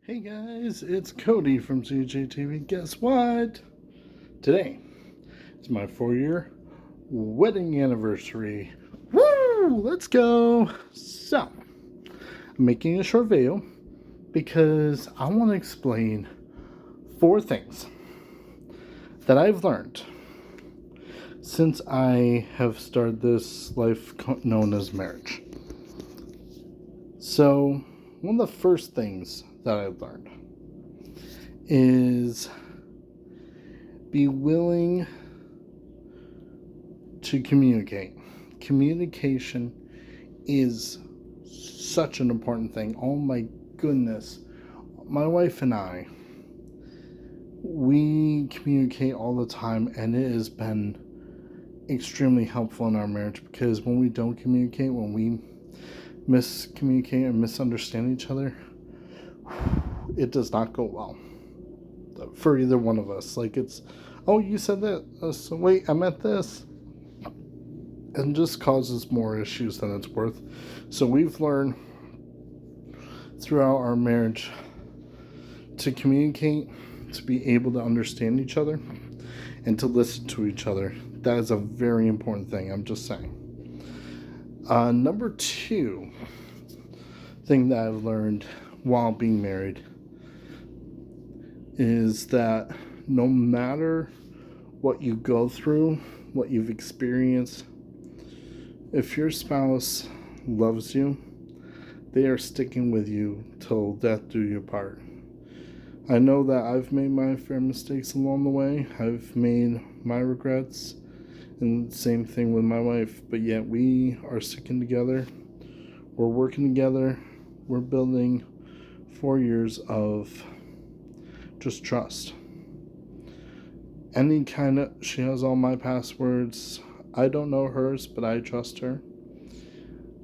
Hey guys, it's Cody from CJTV. Guess what? Today is my 4-year wedding anniversary. Woo! Let's go! So, I'm making a short video because I want to explain 4 things that I've learned since I have started this life known as marriage. So, one of the first things that I've learned is be willing to communicate. Communication is such an important thing. Oh my goodness. My wife and I, we communicate all the time, and it has been extremely helpful in our marriage because when we don't communicate, when we miscommunicate and misunderstand each other, it does not go well for either one of us. Like, it's, oh, you said that, so wait, I meant this, and just causes more issues than it's worth. So we've learned throughout our marriage to communicate, to be able to understand each other, and to listen to each other. That is a very important thing, I'm just saying. Number 2 thing that I've learned while being married is that no matter what you go through, what you've experienced, if your spouse loves you, they are sticking with you till death do you part. I know that I've made my fair mistakes along the way. I've made my regrets, and same thing with my wife, but yet we are sticking together. We're working together. We're building 4 years of just trust. She has all my passwords. I don't know hers, but I trust her.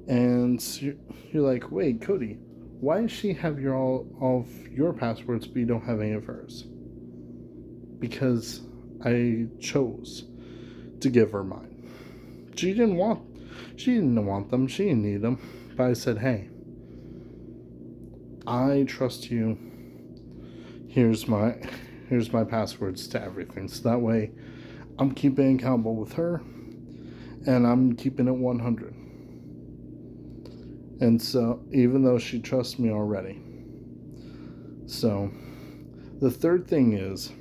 And you're like, wait, Cody, why does she have all of your passwords, but you don't have any of hers? Because I chose to give her mine. She didn't want them. She didn't need them. But I said, hey, I trust you. Here's my passwords to everything. So that way I'm keeping accountable with her, and I'm keeping it 100. And so, even though she trusts me already. So, the third thing is,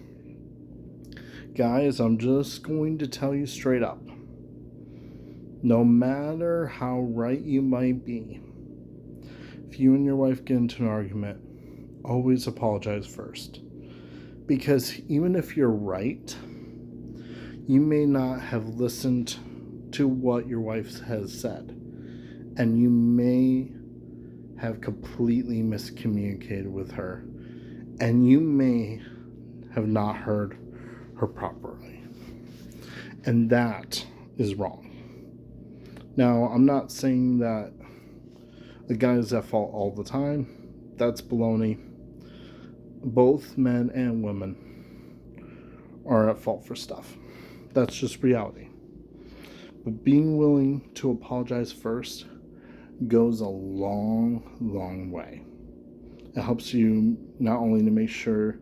guys, I'm just going to tell you straight up. No matter how right you might be, if you and your wife get into an argument, always apologize first. Because even if you're right, you may not have listened to what your wife has said. And you may have completely miscommunicated with her. And you may have not heard her properly. And that is wrong. Now, I'm not saying that the guy is at fault all the time. That's baloney. Both men and women are at fault for stuff. That's just reality. But being willing to apologize first goes a long, long way. It helps you not only to make sure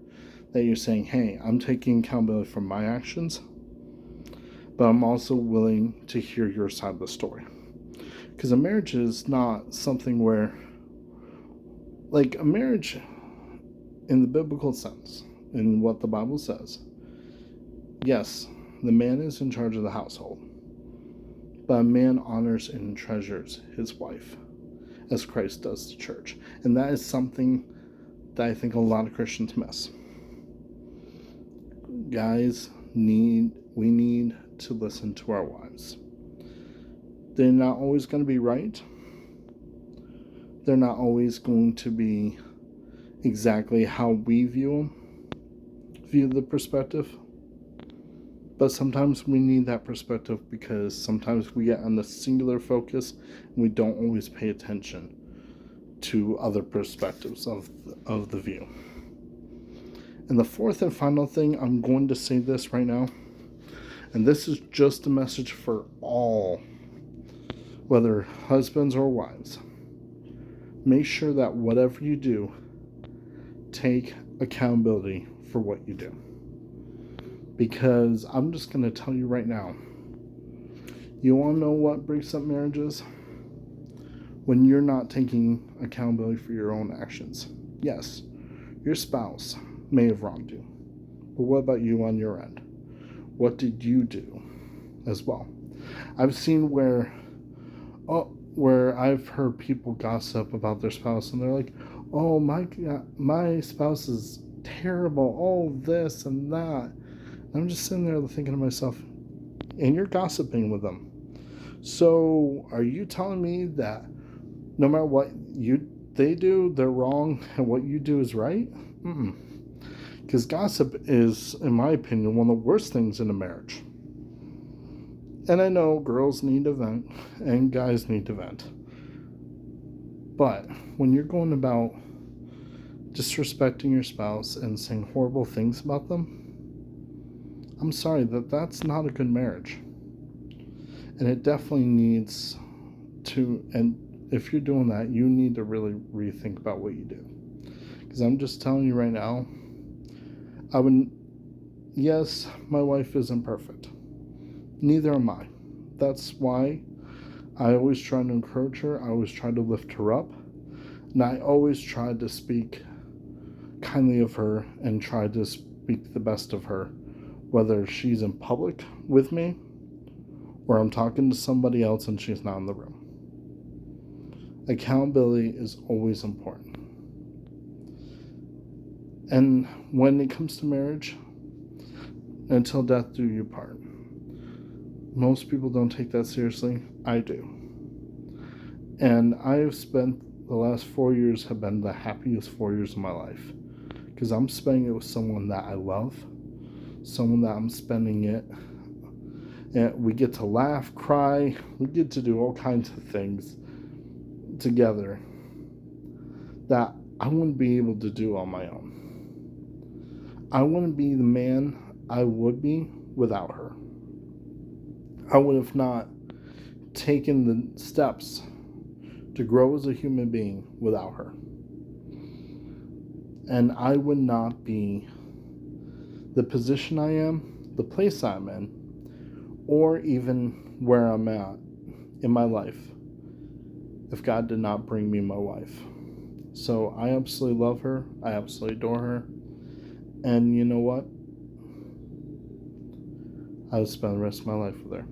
that you're saying, hey, I'm taking accountability for my actions, but I'm also willing to hear your side of the story. Because a marriage is not something where, like, a marriage in the biblical sense, in what the Bible says, yes, the man is in charge of the household, but a man honors and treasures his wife as Christ does the church. And that is something that I think a lot of Christians miss. Guys, we need to listen to our wives. They're not always going to be right. They're not always going to be exactly how we view the perspective. But sometimes we need that perspective because sometimes we get on the singular focus and we don't always pay attention to other perspectives of the view. And the fourth and final thing, I'm going to say this right now, and this is just a message for all, whether husbands or wives. Make sure that whatever you do take accountability for what you do. Because I'm just going to tell you right now, you want to know what breaks up marriages? When you're not taking accountability for your own actions. Yes, your spouse may have wronged you, but what about you on your end? What did you do as well? I've seen where I've heard people gossip about their spouse, and they're like, "Oh my spouse is terrible. Oh, this and that." I'm just sitting there thinking to myself, and you're gossiping with them. So, are you telling me that no matter what they do, they're wrong, and what you do is right? Because gossip is, in my opinion, one of the worst things in a marriage. And I know girls need to vent, and guys need to vent. But when you're going about disrespecting your spouse and saying horrible things about them, I'm sorry, that's not a good marriage. And it definitely needs to, and if you're doing that, you need to really rethink about what you do. Because I'm just telling you right now, yes, my wife isn't perfect. Neither am I. That's why I always try to encourage her. I always try to lift her up. And I always try to speak kindly of her and try to speak the best of her, whether she's in public with me or I'm talking to somebody else and she's not in the room. Accountability is always important. And when it comes to marriage, until death do you part. Most people don't take that seriously. I do. And I have spent the last 4 years have been the happiest 4 years of my life. Because I'm spending it with someone that I love. Someone that I'm spending it. And we get to laugh, cry. We get to do all kinds of things together that I wouldn't be able to do on my own. I wouldn't be the man I would be without her. I would have not taken the steps to grow as a human being without her. And I would not be the position I am, the place I'm in, or even where I'm at in my life if God did not bring me my wife. So I absolutely love her. I absolutely adore her. And you know what? I would spend the rest of my life with her.